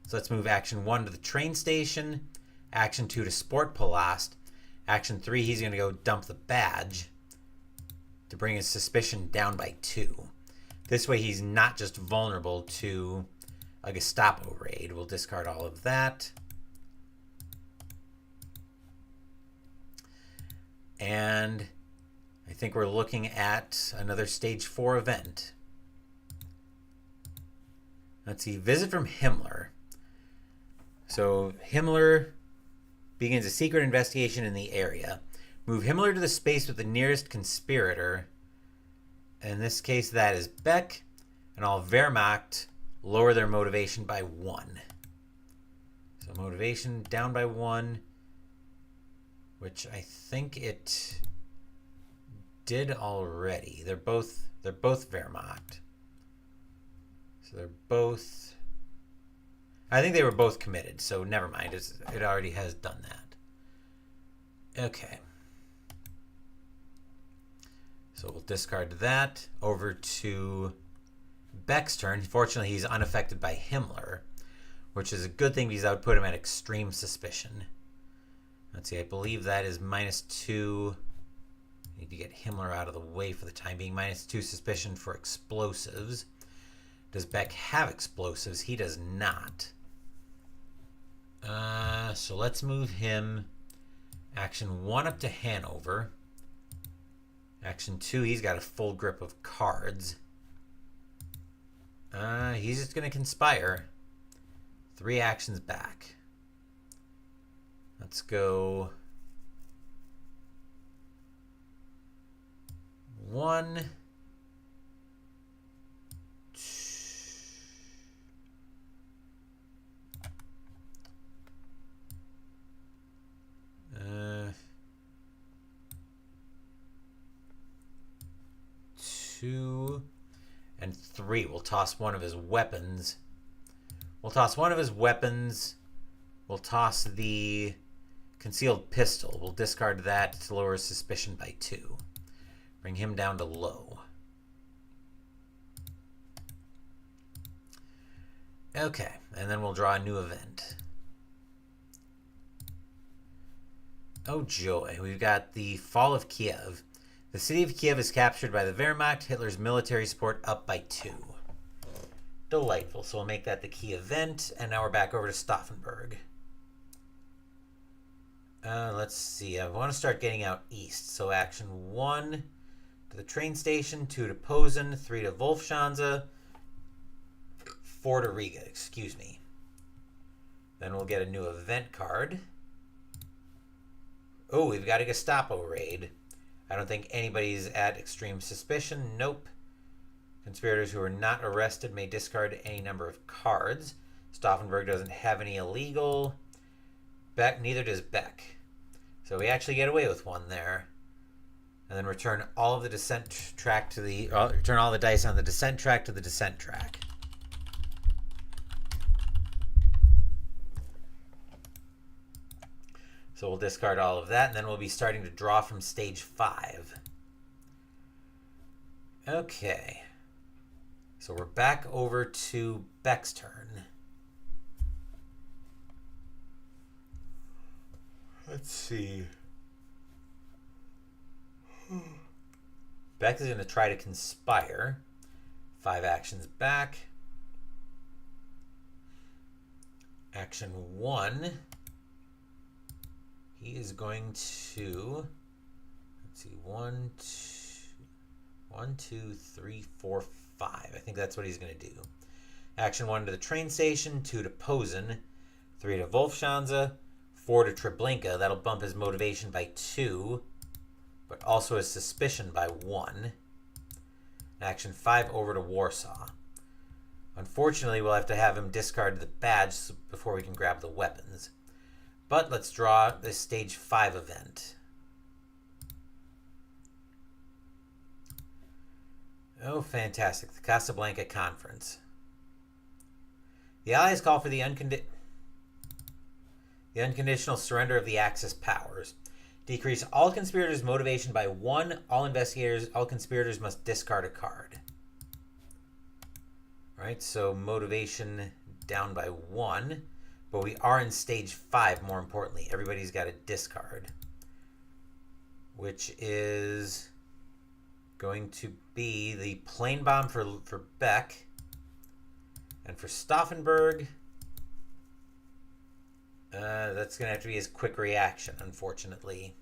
So let's move action 1 to the train station. Action 2 to Sport Palast. Action 3, he's going to go dump the badge to bring his suspicion down by 2. This way he's not just vulnerable to a Gestapo raid. We'll discard all of that. And I think we're looking at another stage 4 event. Let's see, visit from Himmler. So Himmler begins a secret investigation in the area. Move Himmler to the space with the nearest conspirator. In this case, that is Beck. And all Wehrmacht lower their motivation by 1. So motivation down by 1, which I think it did already. They're both Wehrmacht. So they're both... I think they were both committed, so never mind. It already has done that. Okay. So we'll discard that. Over to Beck's turn. Fortunately, he's unaffected by Himmler, which is a good thing because I would put him at extreme suspicion. Let's see, I believe that is -2. Need to get Himmler out of the way for the time being. -2 suspicion for explosives. Does Beck have explosives? He does not. So let's move him action 1 up to Hanover. Action 2, he's got a full grip of cards. He's just going to conspire. 3 actions back. Let's go 1, 2, and 3. We'll toss one of his weapons. We'll toss the concealed pistol. We'll discard that to lower his suspicion by 2. Bring him down to low. Okay, and then we'll draw a new event. Oh joy, we've got the fall of Kiev. The city of Kiev is captured by the Wehrmacht. Hitler's military support up by 2. Delightful. So we'll make that the key event. And now we're back over to Stauffenberg. Let's see. I want to start getting out east. So action 1 to the train station, 2 to Posen, 3 to Wolfschanze, 4 to Riga. Excuse me. Then we'll get a new event card. Oh, we've got a Gestapo raid. I don't think anybody's at extreme suspicion. Nope. Conspirators who are not arrested may discard any number of cards. Stauffenberg doesn't have any illegal. Beck, neither does Beck. So we actually get away with one there. And then return all of the descent track to the... return all the dice on the descent track to the descent track. So we'll discard all of that, and then we'll be starting to draw from stage 5. Okay. So we're back over to Beck's turn. Let's see. Beck is going to try to conspire. 5 actions back. Action 1. He is going to, let's see, 1, 2, 3, 4, 5. I think that's what he's going to do. Action 1 to the train station, 2 to Posen, 3 to Wolfschanze, 4 to Treblinka. That'll bump his motivation by 2, but also his suspicion by 1. Action 5 over to Warsaw. Unfortunately, we'll have to have him discard the badge before we can grab the weapons. But let's draw this stage 5 event. Oh, fantastic. The Casablanca Conference. The Allies call for the unconditional surrender of the Axis powers. Decrease all conspirators' motivation by 1. All conspirators must discard a card. All right, so motivation down by 1. But we are in stage 5, more importantly. Everybody's got a discard. Which is going to be the plane bomb for Beck. And for Stauffenberg, that's going to have to be his quick reaction, unfortunately.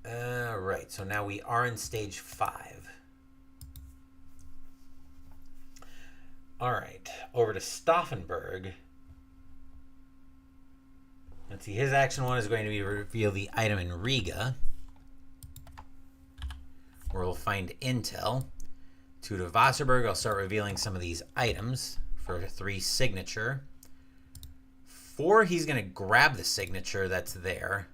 Right, so now we are in stage 5. All right, over to Stauffenberg. Let's see, his action 1 is going to be reveal the item in Riga, where we'll find intel. 2 to Wasserberg, I'll start revealing some of these items for 3 signature. 4, he's going to grab the signature that's there.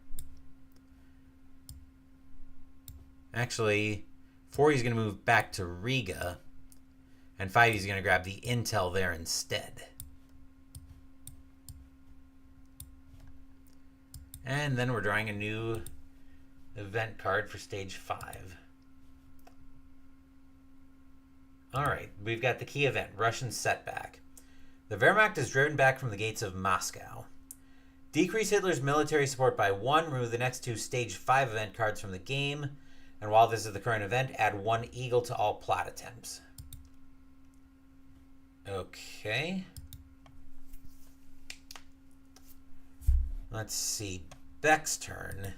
Actually, 4, he's going to move back to Riga. And 5, he's going to grab the intel there instead. And then we're drawing a new event card for stage 5. All right, we've got the key event, Russian setback. The Wehrmacht is driven back from the gates of Moscow. Decrease Hitler's military support by 1. Remove the next 2 stage 5 event cards from the game. And while this is the current event, add 1 eagle to all plot attempts. Okay. Let's see. Beck's turn.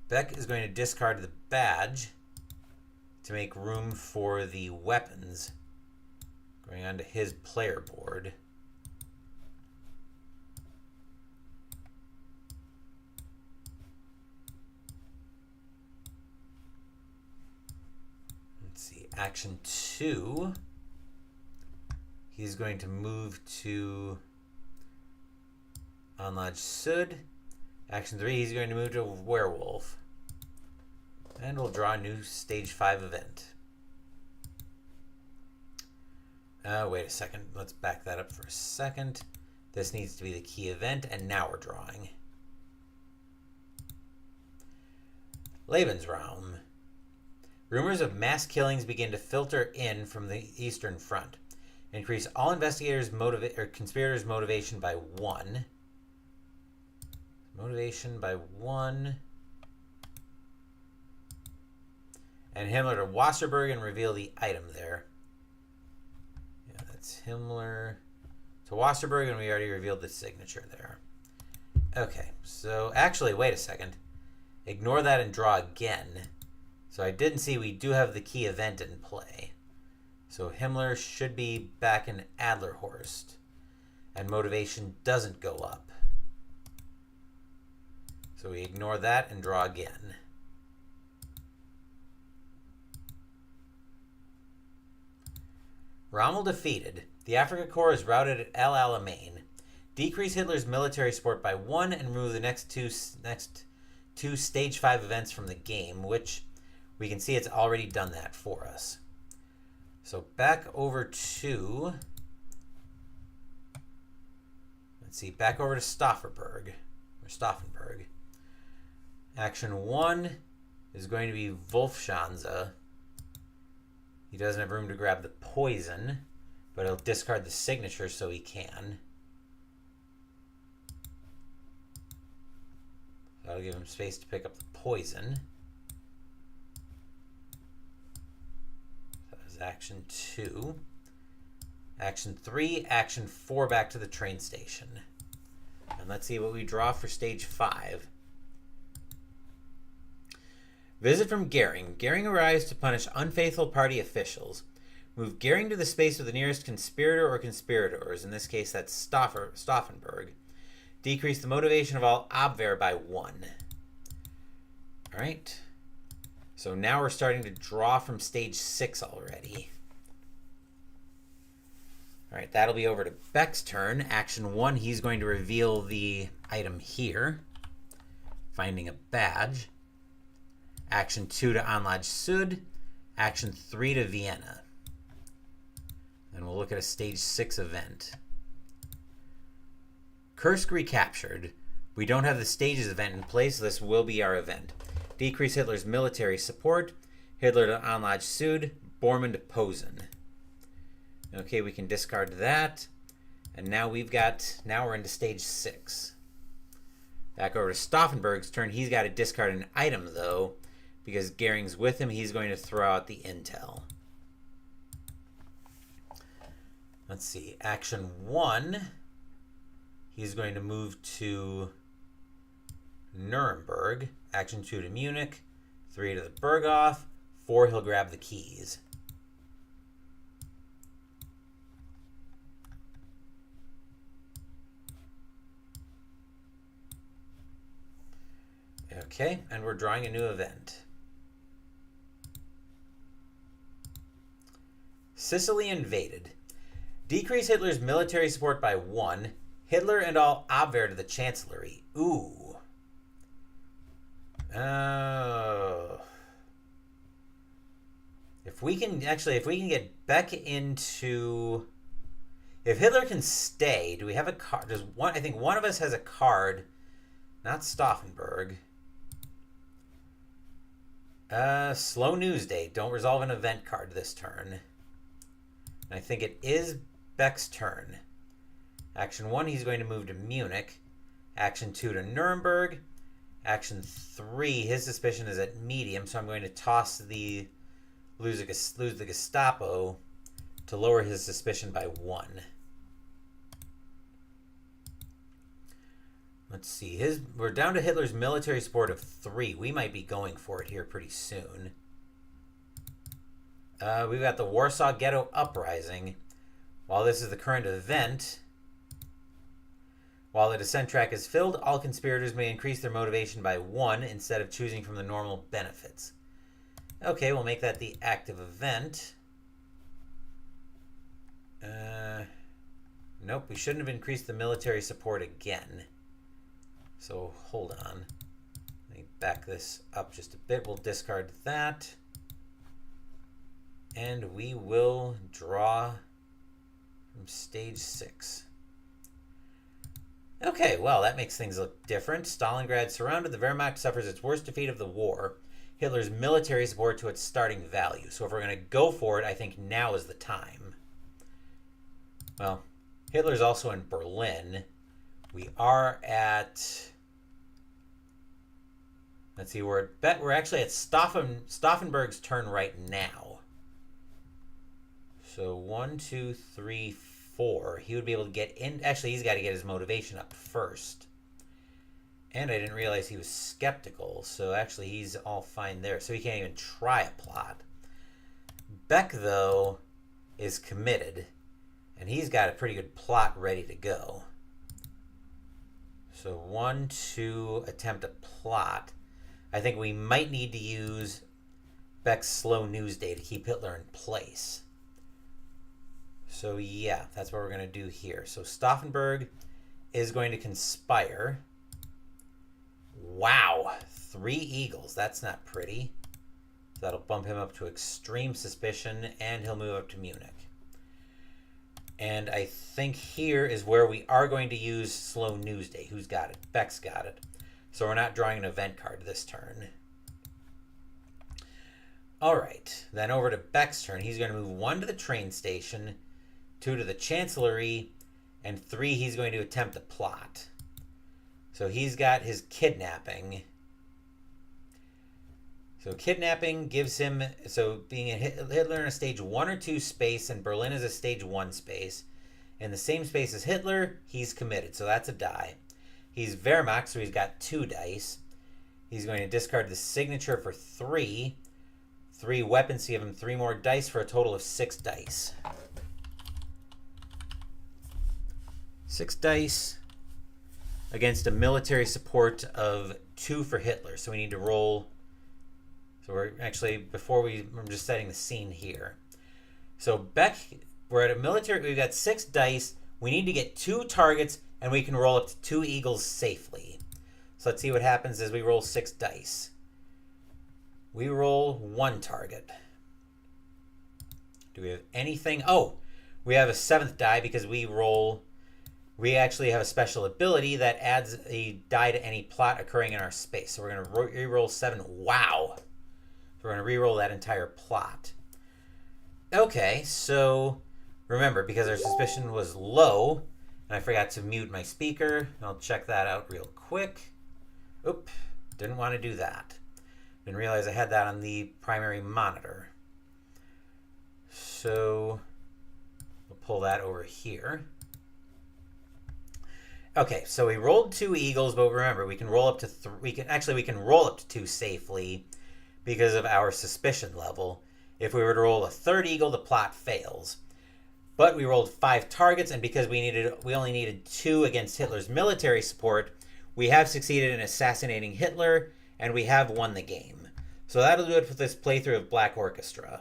Beck is going to discard the badge to make room for the weapons. Going onto his player board. Let's see. Action 2. He's going to move to Anlaj Sud. Action 3, he's going to move to Werewolf. And we'll draw a new stage 5 event. Wait a second. Let's back that up for a second. This needs to be the key event, and now we're drawing. Lebensraum. Rumors of mass killings begin to filter in from the Eastern Front. Increase all investigators' conspirators' motivation by 1. Motivation by 1. And Himmler to Wasserberg and reveal the item there. Yeah, that's Himmler to Wasserberg, and we already revealed the signature there. Okay, so actually, wait a second. Ignore that and draw again. So I didn't see we do have the key event in play. So Himmler should be back in Adlerhorst. And motivation doesn't go up. So we ignore that and draw again. Rommel defeated. The Afrika Korps is routed at El Alamein. Decrease Hitler's military support by 1 and remove the next two Stage 5 events from the game, which we can see it's already done that for us. So back over to... Let's see, back over to Stauffenberg. Action 1 is going to be Wolfschanze. He doesn't have room to grab the poison, but he'll discard the signature so he can. That'll give him space to pick up the poison. That was action 2. Action 3, action 4, back to the train station. And let's see what we draw for stage 5. Visit from Goering. Goering arrives to punish unfaithful party officials. Move Goering to the space of the nearest conspirator or conspirators. In this case, that's Stauffenberg. Decrease the motivation of all Abwehr by 1. All right. So now we're starting to draw from stage 6 already. All right, that'll be over to Beck's turn. Action 1, he's going to reveal the item here, finding a badge. Action 2 to Anlage Sud. Action 3 to Vienna. And we'll look at a stage 6 event. Kursk recaptured. We don't have the stages event in place, so this will be our event. Decrease Hitler's military support. Hitler to Anlage Sud. Bormann to Posen. Okay, we can discard that. And now we're into stage 6. Back over to Stauffenberg's turn. He's got to discard an item, though. Because Goering's with him, he's going to throw out the intel. Let's see. Action 1. He's going to move to Nuremberg. Action 2 to Munich. 3 to the Berghof. 4, he'll grab the keys. Okay, and we're drawing a new event. Sicily invaded. Decrease Hitler's military support by 1. Hitler and all Abwehr to the Chancellery. Ooh. If we can get Beck into... If Hitler can stay, do we have a card? I think one of us has a card. Not Stauffenberg. Slow news day. Don't resolve an event card this turn. And I think it is Beck's turn. Action 1, he's going to move to Munich. Action 2 to Nuremberg. Action 3, his suspicion is at medium, so I'm going to toss the lose the Gestapo to lower his suspicion by 1. Let's see. We're down to Hitler's military support of 3. We might be going for it here pretty soon. We've got the Warsaw Ghetto Uprising. While this is the current event, while the descent track is filled, all conspirators may increase their motivation by 1 instead of choosing from the normal benefits. Okay, we'll make that the active event. Nope, we shouldn't have increased the military support again. So hold on. Let me back this up just a bit. We'll discard that. And we will draw from stage 6. Okay, well, that makes things look different. Stalingrad surrounded. The Wehrmacht suffers its worst defeat of the war. Hitler's military support to its starting value. So if we're going to go for it, I think now is the time. Well, Hitler's also in Berlin. We are at... Let's see, we're actually at Stauffenberg's turn right now. So 1, 2, 3, 4. He would be able to get in. Actually, he's got to get his motivation up first. And I didn't realize he was skeptical. So actually, he's all fine there. So he can't even try a plot. Beck, though, is committed. And he's got a pretty good plot ready to go. So 1, 2, attempt a plot. I think we might need to use Beck's slow news day to keep Hitler in place. So yeah, that's what we're going to do here. So Stauffenberg is going to conspire. Wow, 3 eagles. That's not pretty. So that'll bump him up to extreme suspicion, and he'll move up to Munich. And I think here is where we are going to use slow news day. Who's got it? Beck's got it. So we're not drawing an event card this turn. All right, then over to Beck's turn. He's going to move 1 to the train station, 2 to the Chancellery, and 3 he's going to attempt a plot. So he's got his kidnapping. So kidnapping gives him, so being a Hitler in a stage 1 or 2 space and Berlin is a stage 1 space. In the same space as Hitler, he's committed, so that's a die. He's Wehrmacht, so he's got 2 dice. He's going to discard the signature for 3. 3 weapons to give him 3 more dice for a total of 6 dice. 6 dice against a military support of 2 for Hitler, so we need to roll. So we're actually, I'm just setting the scene here. So Beck, we're at a military, we've got 6 dice. We need to get 2 targets, and we can roll up to 2 eagles safely. So let's see what happens as we roll 6 dice. We roll 1 target. Do we have anything? Oh, we have a 7th die because we actually have a special ability that adds a die to any plot occurring in our space. So we're going to re-roll 7. Wow. We're going to re-roll that entire plot. Okay, so remember, because our suspicion was low, and I forgot to mute my speaker, I'll check that out real quick. Oop, didn't want to do that. Didn't realize I had that on the primary monitor. So we'll pull that over here. Okay, so we rolled 2 eagles, but remember, we can roll up to 3. We can roll up to 2 safely because of our suspicion level. If we were to roll a 3rd eagle, the plot fails. But we rolled 5 targets, and because we only needed 2 against Hitler's military support, we have succeeded in assassinating Hitler, and we have won the game. So that'll do it for this playthrough of Black Orchestra.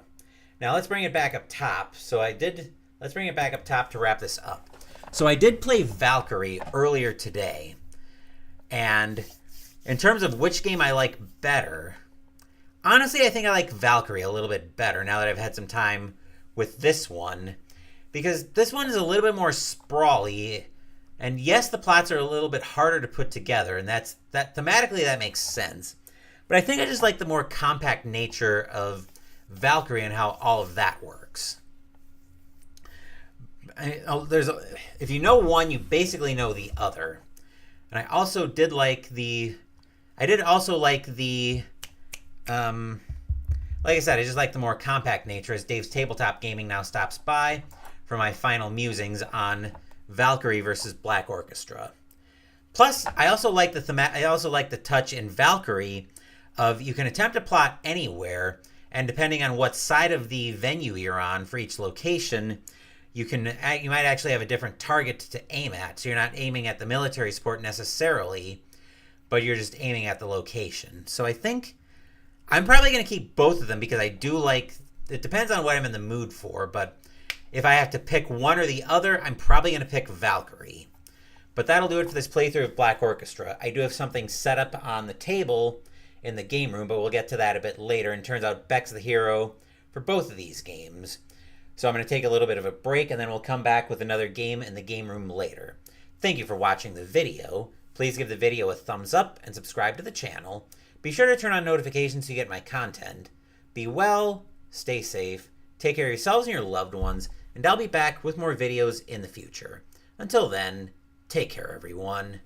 Now let's bring it back up top. Let's bring it back up top to wrap this up. So I did play Valkyrie earlier today, and in terms of which game I like better, honestly, I think I like Valkyrie a little bit better now that I've had some time with this one, because this one is a little bit more sprawly, and yes, the plots are a little bit harder to put together, and that thematically that makes sense. But I think I just like the more compact nature of Valkyrie and how all of that works. If you know one, you basically know the other. And I also did like like I said, I just like the more compact nature as Dave's Tabletop Gaming now stops by for my final musings on Valkyrie versus Black Orchestra. Plus, I also like the touch in Valkyrie of you can attempt a plot anywhere, and depending on what side of the venue you're on for each location, you might actually have a different target to aim at. So you're not aiming at the military support necessarily, but you're just aiming at the location. So I think I'm probably going to keep both of them because I do like, it depends on what I'm in the mood for, but if I have to pick one or the other, I'm probably going to pick Valkyrie. But that'll do it for this playthrough of Black Orchestra. I do have something set up on the table in the game room, but we'll get to that a bit later. And turns out Beck's the hero for both of these games. So I'm going to take a little bit of a break, and then we'll come back with another game in the game room later. Thank you for watching the video. Please give the video a thumbs up and subscribe to the channel. Be sure to turn on notifications so you get my content. Be well, stay safe, take care of yourselves and your loved ones, and I'll be back with more videos in the future. Until then, take care, everyone.